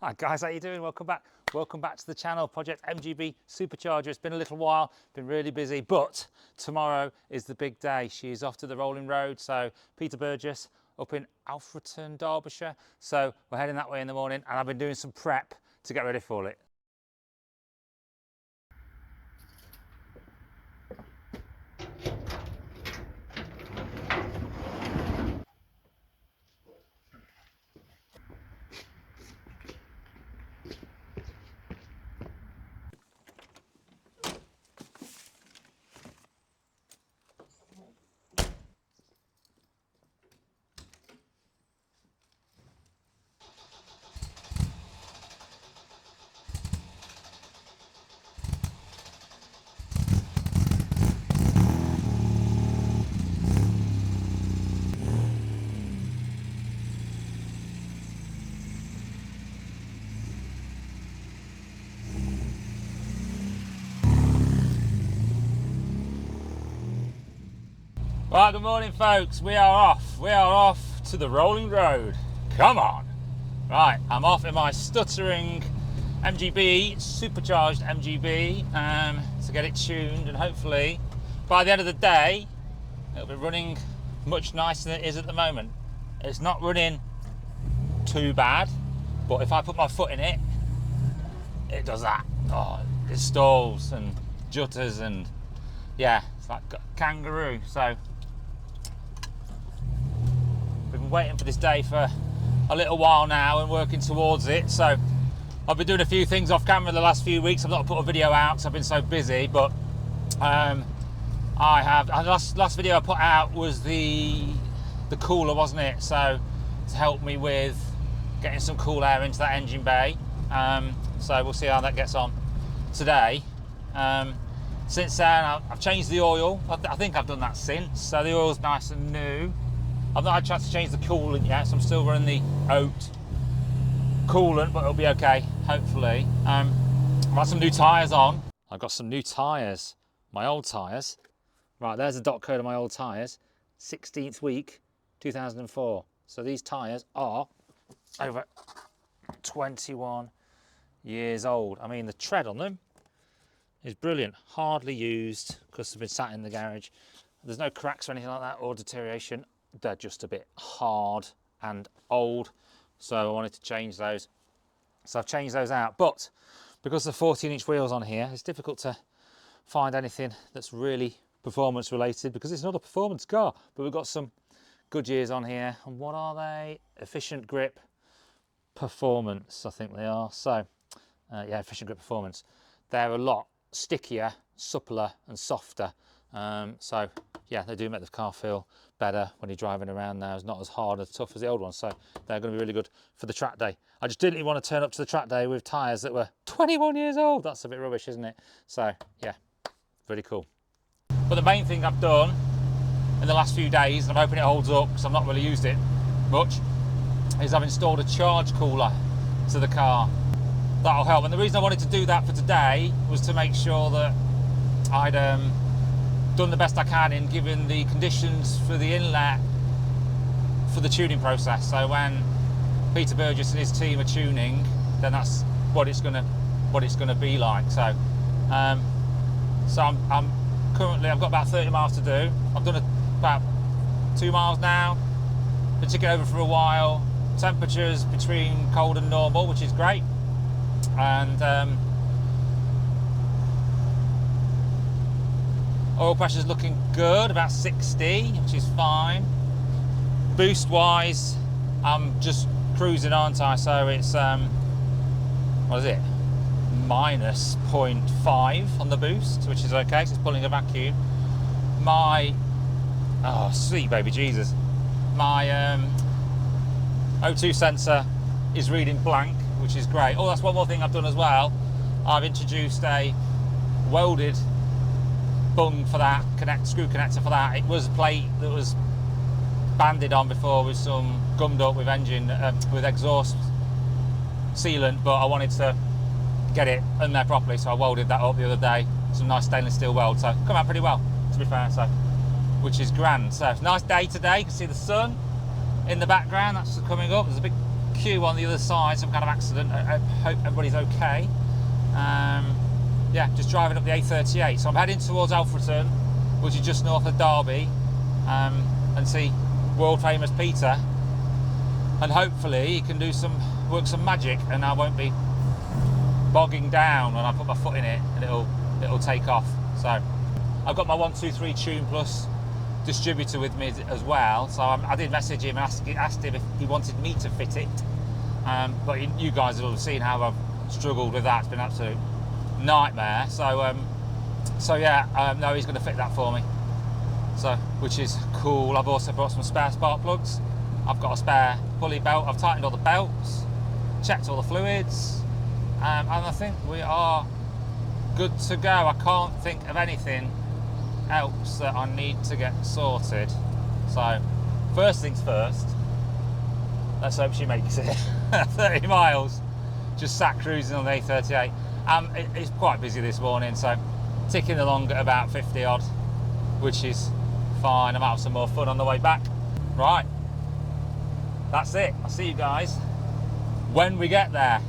Hi guys, how you doing? Welcome back. Welcome back to the channel, Project MGB Supercharger. It's been a little while, been really busy, but tomorrow is the big day. She's off to the rolling road. So Peter Burgess up in Alfreton, Derbyshire. So we're heading that way in the morning, and I've been doing some prep to get ready for it. Right, good morning folks, we are off to the rolling road. Come on. Right, I'm off in my stuttering MGB, supercharged MGB, to get it tuned, and hopefully by the end of the day it'll be running much nicer than it is at the moment. It's not running too bad, but if I put my foot in it, it does that. Oh, it stalls and jutters, and yeah, it's like a kangaroo. So we've been waiting for this day for a little while now and working towards it. So I've been doing a few things off camera the last few weeks. I've not put a video out because I've been so busy, but I have. The last video I put out was the cooler, wasn't it? So to help me with getting some cool air into that engine bay. So we'll see how that gets on today. Since then I've changed the oil. I think I've done that since. So the oil's nice and new. I've not had a chance to change the coolant yet, so I'm still running the oat coolant, but it'll be okay, hopefully. I've got some new tyres on. I've got some new tyres, my old tyres. Right, there's the dot code of my old tyres. 16th week, 2004. So these tyres are over 21 years old. I mean, the tread on them is brilliant. Hardly used because they've been sat in the garage. There's no cracks or anything like that, or deterioration. They're just a bit hard and old, so I wanted to change those. So I've changed those out, but because the 14-inch wheels on here, it's difficult to find anything that's really performance related because it's not a performance car. But we've got some Goodyears on here, and what are they? Efficient Grip Performance, I think they are. So yeah, Efficient Grip Performance. They're a lot stickier, suppler and softer. So yeah, they do make the car feel better when you're driving around now. It's not as hard and tough as the old ones, so they're going to be really good for the track day. I just didn't want to turn up to the track day with tyres that were 21 years old. That's a bit rubbish, isn't it? So yeah, really cool. But the main thing I've done in the last few days, and I'm hoping it holds up because I've not really used it much, is I've installed a charge cooler to the car. That'll help. And the reason I wanted to do that for today was to make sure that I'd done the best I can in giving the conditions for the inlet for the tuning process. So when Peter Burgess and his team are tuning, then that's what it's gonna be like. So I'm currently, I've got about 30 miles to do. I've done about 2 miles now. Been ticking over for a while. Temperatures between cold and normal, which is great. And oil pressure's looking good, about 60, which is fine. Boost wise, I'm just cruising, aren't I? So it's what is it? Minus 0.5 on the boost, which is okay, so it's pulling a vacuum. My sweet baby Jesus, my O2 sensor is reading blank, which is great. Oh, that's one more thing I've done as well. I've introduced a welded bung for that, screw connector for that. It was a plate that was banded on before with some gummed up with engine, with exhaust sealant, but I wanted to get it in there properly, so I welded that up the other day. Some nice stainless steel weld, so come out pretty well, to be fair, so which is grand. So it's a nice day today. You can see the sun in the background, that's coming up. There's a big queue on the other side, some kind of accident. I hope everybody's okay. Yeah, just driving up the A38. So I'm heading towards Alfreton, which is just north of Derby, and see world famous Peter. And hopefully he can work some magic, and I won't be bogging down when I put my foot in it, and it'll take off. So I've got my 123 Tune Plus distributor with me as well, so I did message him and asked him if he wanted me to fit it, but you guys will have seen how I've struggled with that. It's been an absolute nightmare. So yeah, no, he's going to fit that for me, so which is cool. I've also brought some spare spark plugs. I've got a spare pulley belt. I've tightened all the belts, checked all the fluids, and I think we are good to go. I can't think of anything else that I need to get sorted. So first things first, let's hope she makes it. 30 miles, just sat cruising on the A38. It's quite busy this morning, so ticking along at about 50 odd, which is fine. I might have some more fun on the way back. Right, that's it. I'll see you guys when we get there.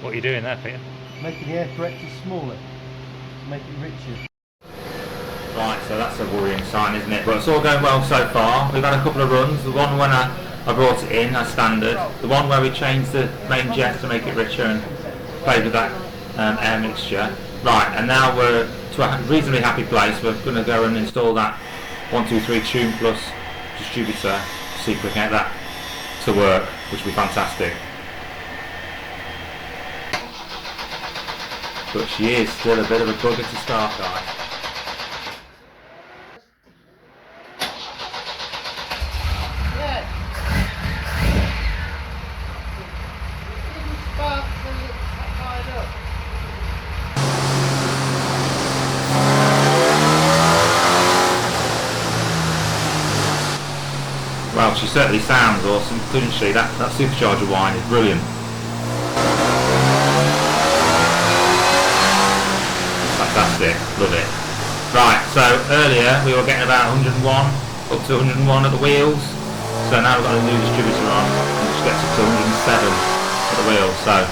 What are you doing there, Peter? Making the air corrector smaller, to make it richer. Right, so that's a worrying sign, isn't it? But it's all going well so far. We've had a couple of runs. The one when I brought it in as standard. The one where we changed the main jet to make it richer and played with that air mixture. Right, and now we're to a reasonably happy place. We're going to go and install that 123 Tune Plus distributor, see if we can get that to work, which will be fantastic. But she is still a bit of a bugger to start, guys. Well, she certainly sounds awesome, doesn't she? That supercharger whine is brilliant. Fantastic, love it. Right, so earlier we were getting about 101, up to 101 at the wheels. So now we've got a new distributor on, which gets up to 107 at the wheels. So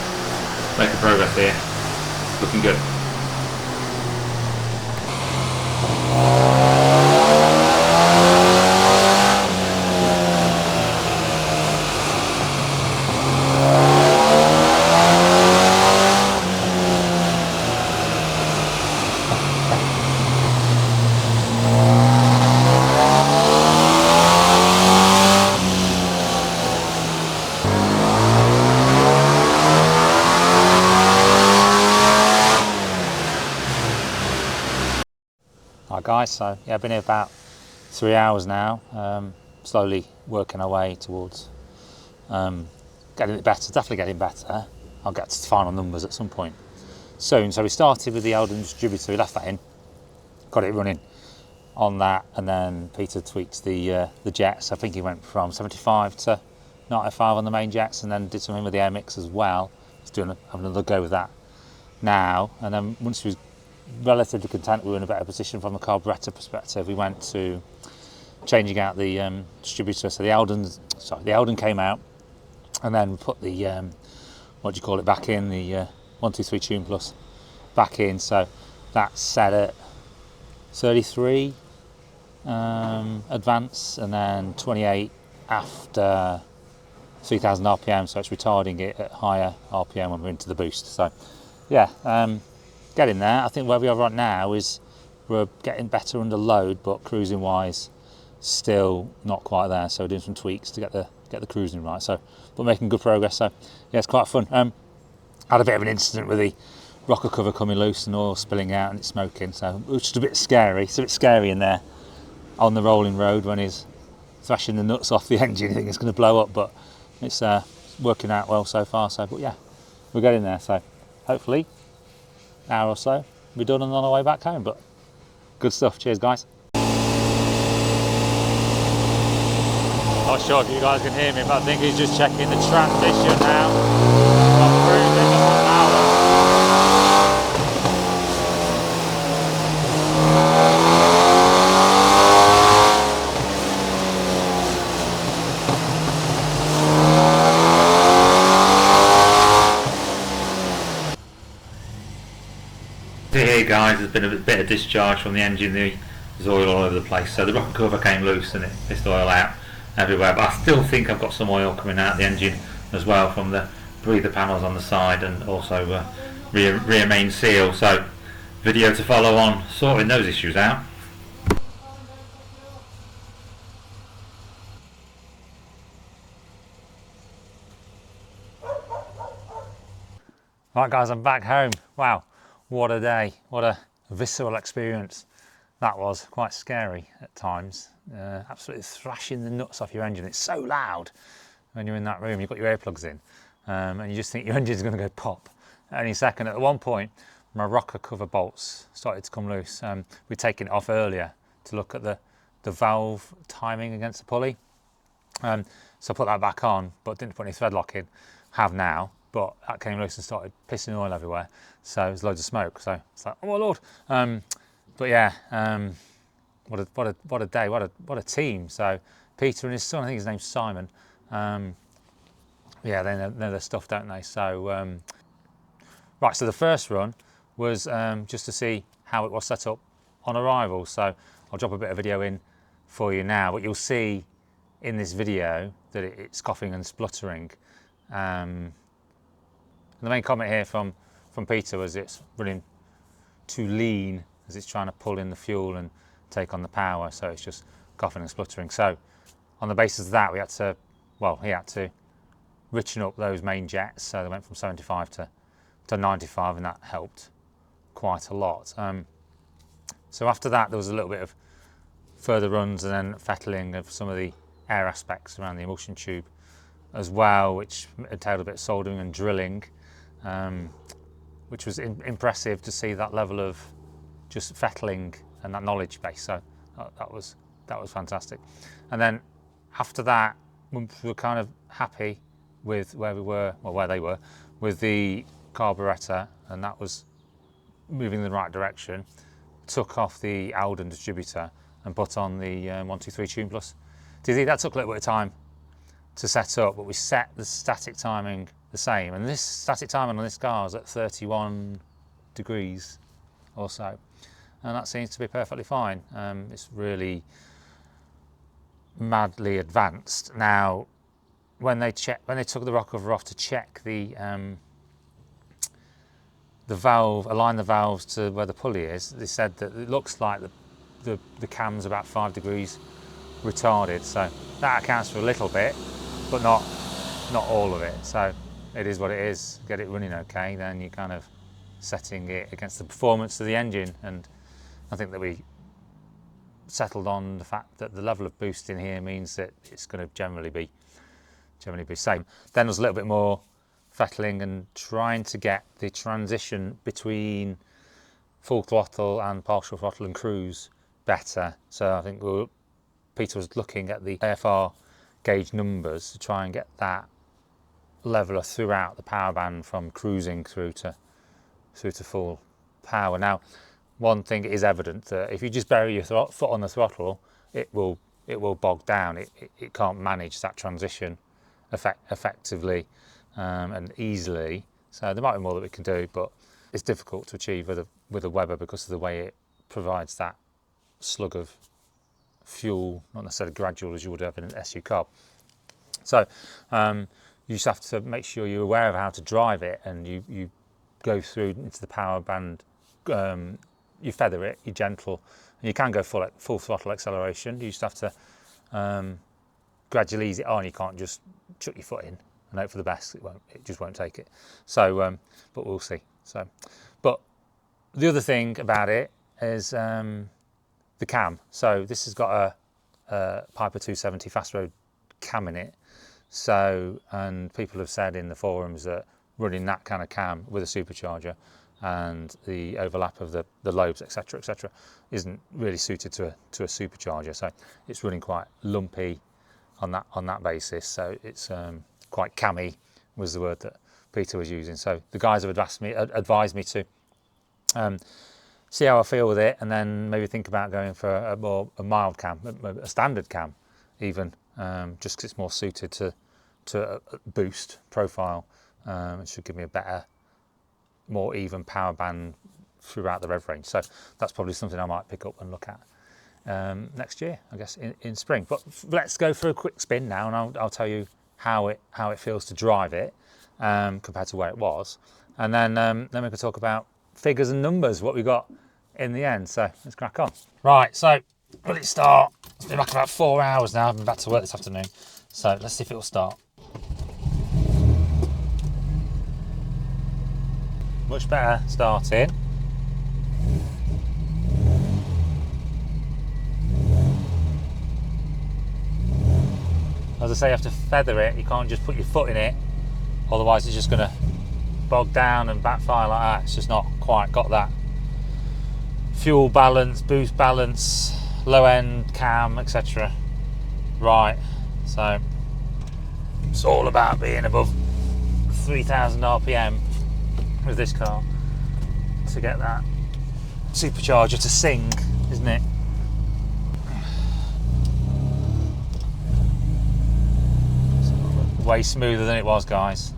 making progress here, looking good. guys. So yeah, I've been here about 3 hours now, slowly working our way towards getting it better, definitely getting better. I'll get to final numbers at some point soon. So we started with the Eldon distributor, we left that in, got it running on that, and then Peter tweaked the jets. I think he went from 75 to 95 on the main jets, and then did something with the air mix as well. He's having another go with that now. And then once he was relatively content we were in a better position from a carburettor perspective, we went to changing out the distributor. So the Eldon came out, and then put the what do you call it back in, the 123 Tune Plus back in. So that's set at 33 advance, and then 28 after 3000 RPM, so it's retarding it at higher RPM when we're into the boost. So yeah, getting there. I think where we are right now is we're getting better under load, but cruising wise still not quite there, so we're doing some tweaks to get the cruising right. So but making good progress. So yeah, it's quite fun. Had a bit of an incident with the rocker cover coming loose and oil spilling out and it's smoking, so it was just a bit scary. It's a bit scary in there on the rolling road when he's thrashing the nuts off the engine. I think it's going to blow up, but it's working out well so far. So but yeah, we're getting there. So hopefully an hour or so we're done and on our way back home. But good stuff. Cheers guys. Not sure if you guys can hear me, but I think he's just checking the transmission now. I'm cruising up an hour. So here guys, there's been a bit of discharge from the engine. There's oil all over the place, so the rocker cover came loose and it pissed oil out everywhere, but I still think I've got some oil coming out of the engine as well from the breather panels on the side, and also rear main seal. So video to follow on sorting those issues out. Right guys, I'm back home. Wow, what a day, what a visceral experience that was. Quite scary at times, absolutely thrashing the nuts off your engine. It's so loud when you're in that room, you've got your earplugs in, and you just think your engine's going to go pop any second. At one point my rocker cover bolts started to come loose. We'd taken it off earlier to look at the valve timing against the pulley, so I put that back on but didn't put any thread lock in. Have now, but that came loose and started pissing oil everywhere, so there's loads of smoke. So it's like, oh my lord. But yeah, what a day, what a team. So Peter and his son, I think his name's Simon, yeah, they know their stuff, don't they? So right, so the first run was just to see how it was set up on arrival. So I'll drop a bit of video in for you now, but you'll see in this video that it's coughing and spluttering. The main comment here from Peter was it's running too lean as it's trying to pull in the fuel and take on the power, so it's just coughing and spluttering. So on the basis of that, he had to richen up those main jets, so they went from 75 to 95, and that helped quite a lot. So after that there was a little bit of further runs and then fettling of some of the air aspects around the emulsion tube as well, which entailed a bit of soldering and drilling, which was impressive to see that level of just fettling and that knowledge base. So that was fantastic. And then after that we were kind of happy with where we were, or where they were, with the carburettor, and that was moving in the right direction. Took off the Eldon distributor and put on the 123 Tune Plus. Do you think that took a little bit of time to set up, but we set the static timing the same, and this static timing on this car is at 31 degrees or so, and that seems to be perfectly fine. It's really madly advanced. Now when they took the rock cover off to check the valve, align the valves to where the pulley is, they said that it looks like the cam's about 5 degrees retarded, so that accounts for a little bit, but not all of it. So it is what it is. Get it running okay, then you're kind of setting it against the performance of the engine, and I think that we settled on the fact that the level of boost in here means that it's going to generally be same. Then there's a little bit more fettling and trying to get the transition between full throttle and partial throttle and cruise better. So I think Peter was looking at the AFR gauge numbers to try and get that leveler throughout the power band from cruising through to full power. Now, one thing is evident that if you just bury your foot on the throttle, it will bog down. It can't manage that transition effectively and easily. So there might be more that we can do, but it's difficult to achieve with a Weber because of the way it provides that slug of fuel, not necessarily gradual as you would have in an SU carb. So you just have to make sure you're aware of how to drive it, and you go through into the power band, you feather it, you're gentle, and you can go full throttle acceleration. You just have to gradually ease it on. You can't just chuck your foot in and hope for the best. It just won't take it. So, but we'll see. So, but the other thing about it is the cam. So this has got a Piper 270 fast road cam in it. So, and people have said in the forums that running that kind of cam with a supercharger and the overlap of the lobes, etc., isn't really suited to a supercharger. So it's running quite lumpy on that basis. So it's quite cammy was the word that Peter was using. So the guys have advised me to see how I feel with it, and then maybe think about going for a mild cam, a standard cam even, just because it's more suited to a boost profile. It should give me a better, more even power band throughout the rev range. So that's probably something I might pick up and look at next year, I guess, in spring. But let's go for a quick spin now, and I'll tell you how it feels to drive it compared to where it was, and then we can talk about figures and numbers, what we got in the end. So let's crack on. Right, so will it start? It's been back about 4 hours now. I've been back to work this afternoon, so let's see if it will start. Much better starting. As I say, you have to feather it. You can't just put your foot in it, otherwise it's just going to bog down and backfire like that. It's just not quite got that fuel balance, boost balance, low end cam, etc. Right, so it's all about being above 3,000 RPM with this car to get that supercharger to sing, isn't it? Way smoother than it was, guys.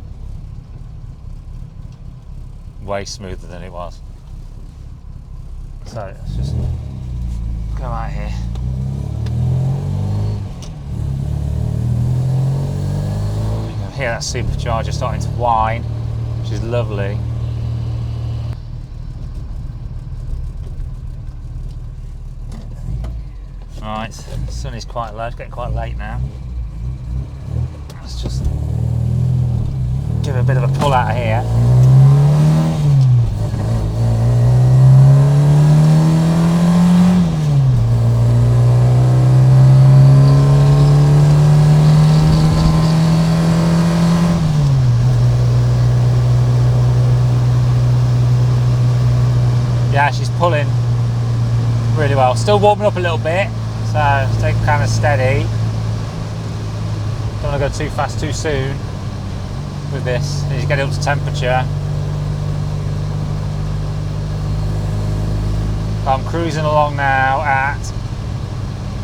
Way smoother than it was. So let's just go out here. You can hear that supercharger starting to whine, which is lovely. Right, the sun is quite low, it's getting quite late now. Let's just give it a bit of a pull out of here. Yeah, she's pulling really well. Still warming up a little bit, so stay kind of steady. Don't want to go too fast too soon with this. You get it up to temperature. I'm cruising along now at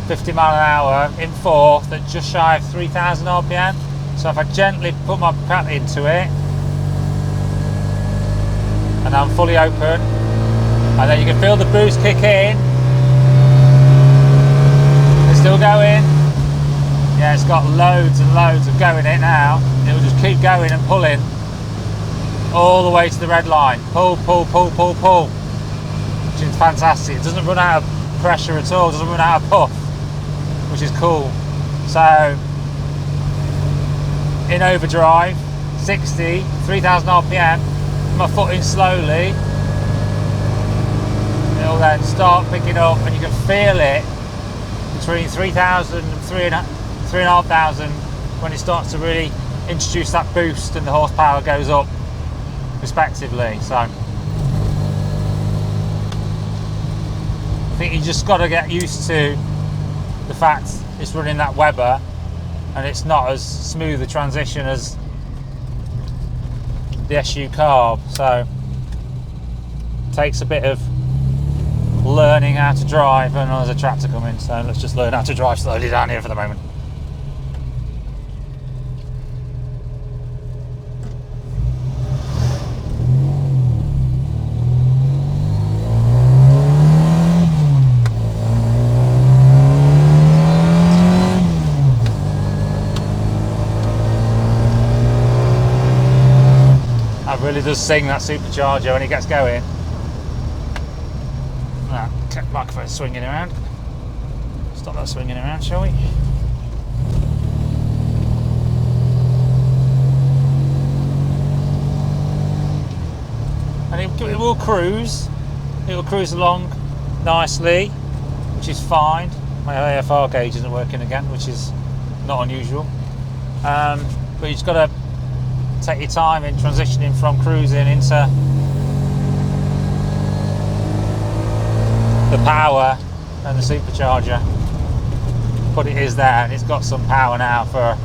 50 mile an hour in fourth at just shy of 3,000 RPM. So if I gently put my pedal into it, and I'm fully open, and then you can feel the boost kick in. It's still going. Yeah, it's got loads and loads of go in it now. It'll just keep going and pulling all the way to the red line. Pull, pull, pull, pull, pull. Which is fantastic. It doesn't run out of pressure at all. It doesn't run out of puff, which is cool. So, in overdrive, 60, 3,000 RPM, put my foot in slowly. It'll then start picking up, and you can feel it between 3,000 and 3,500 when it starts to really introduce that boost and the horsepower goes up respectively. So I think you just got to get used to the fact it's running that Weber and it's not as smooth a transition as the SU carb, so it takes a bit of learning how to drive. And there's a tractor coming, so let's just learn how to drive slowly down here for the moment. That really does sing, that supercharger, when it gets going. That microphone's swinging around. Stop that swinging around, shall we? And it will cruise. It will cruise along nicely, which is fine. My AFR gauge isn't working again, which is not unusual. But you just got to take your time in transitioning from cruising into the power and the supercharger. But it is there, and it's got some power now for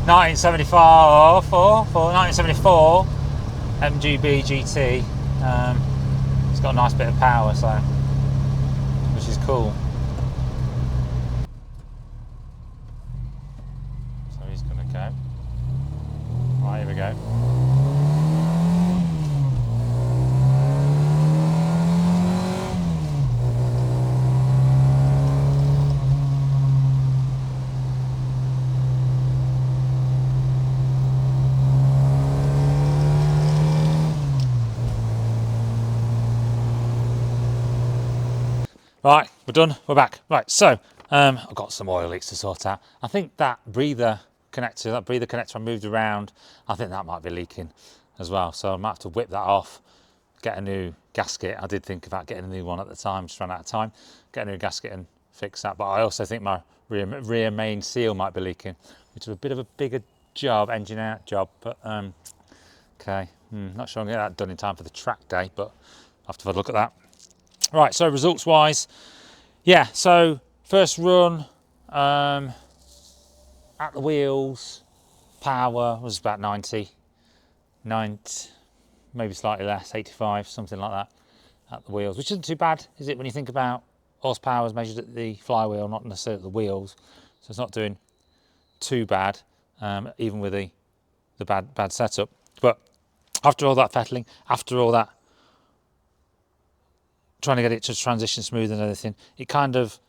1974 MGB GT. It's got a nice bit of power, so which is cool. So he's gonna go. Right, here we go. Right, we're done, we're back. Right, so I've got some oil leaks to sort out. I think that breather connector I moved around, I think that might be leaking as well. So I might have to whip that off, get a new gasket. I did think about getting a new one at the time, just ran out of time. Get a new gasket and fix that. But I also think my rear main seal might be leaking, which is a bit of a bigger job, engine out job. But okay, not sure I'm gonna get that done in time for the track day, but I'll have to have a look at that. Right, so results wise, yeah, so first run at the wheels, power was about 90, maybe slightly less, 85, something like that at the wheels, which isn't too bad, is it, when you think about horsepower is measured at the flywheel, not necessarily at the wheels, so it's not doing too bad, even with the bad setup. But after all that fettling, after all that trying to get it to transition smooth and everything, it kind of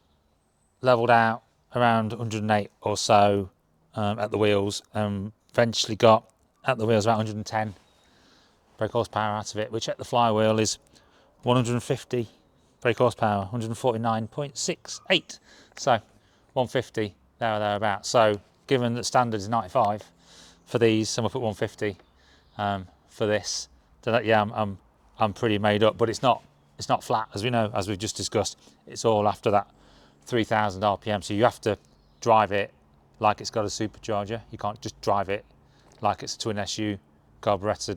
leveled out around 108 or so at the wheels, eventually got at the wheels about 110 brake horsepower out of it, which at the flywheel is 150 brake horsepower, 149.68, so 150 there or thereabouts. So given that standard is 95 for these, and we'll put 150 for this, so that, yeah, I'm pretty made up. But it's not flat, as we know, as we've just discussed. It's all after that 3,000 RPM, so you have to drive it like it's got a supercharger. You can't just drive it like it's a twin SU carburetted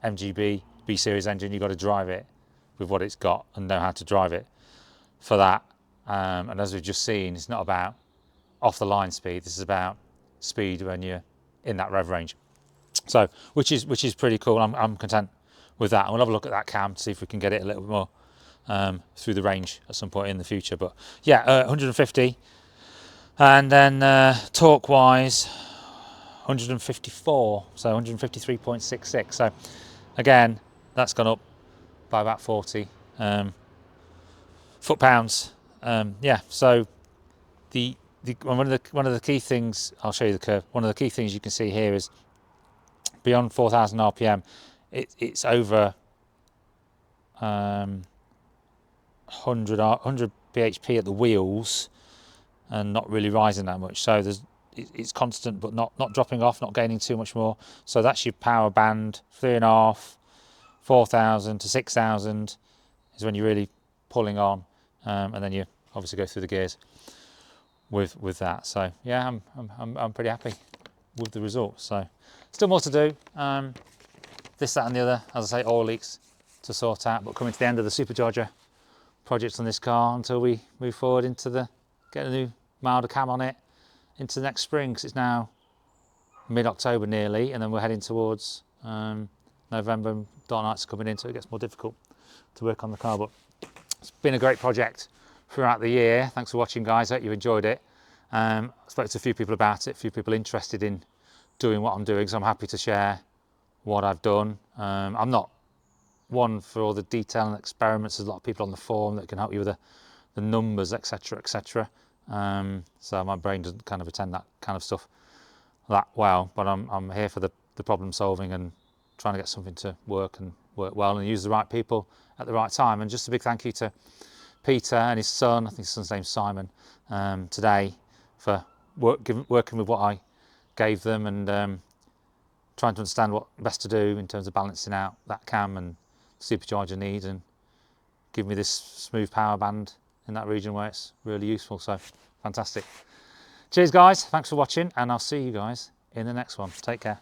MGB B Series engine. You've got to drive it with what it's got and know how to drive it for that. And as we've just seen, it's not about off the line speed. This is about speed when you're in that rev range. So which is pretty cool. I'm content with that, and we'll have a look at that cam to see if we can get it a little bit more through the range at some point in the future. But yeah, 150, and then torque wise 154, so 153.66. So again, that's gone up by about 40 foot-pounds. Yeah, so one of the key things, I'll show you the curve. One of the key things you can see here is beyond 4,000 RPM, it's over 100 BHP at the wheels, and not really rising that much. So it's constant, but not dropping off, not gaining too much more. So that's your power band. 3.5, 4,000 to 6,000 is when you're really pulling on, and then you obviously go through the gears with that. So yeah, I'm pretty happy with the results. So still more to do. This, that and the other, as I say, oil leaks to sort out, but coming to the end of the supercharger project on this car until we move forward into get a new milder cam on it into next spring, because it's now mid-October nearly, and then we're heading towards November, and dark nights are coming in, so it gets more difficult to work on the car. But it's been a great project throughout the year. Thanks for watching, guys. I hope you enjoyed it. I spoke to a few people about it, a few people interested in doing what I'm doing, so I'm happy to share what I've done. I'm not one for all the detail and experiments. There's a lot of people on the forum that can help you with the numbers, etc., etc. So my brain doesn't kind of attend that kind of stuff that well, but I'm here for the problem solving and trying to get something to work well and use the right people at the right time. And just a big thank you to Peter and his son, I think his son's name's Simon, today for working with what I gave them, and trying to understand what best to do in terms of balancing out that cam and supercharger needs, and give me this smooth power band in that region where it's really useful. So fantastic. Cheers, guys. Thanks for watching, and I'll see you guys in the next one. Take care.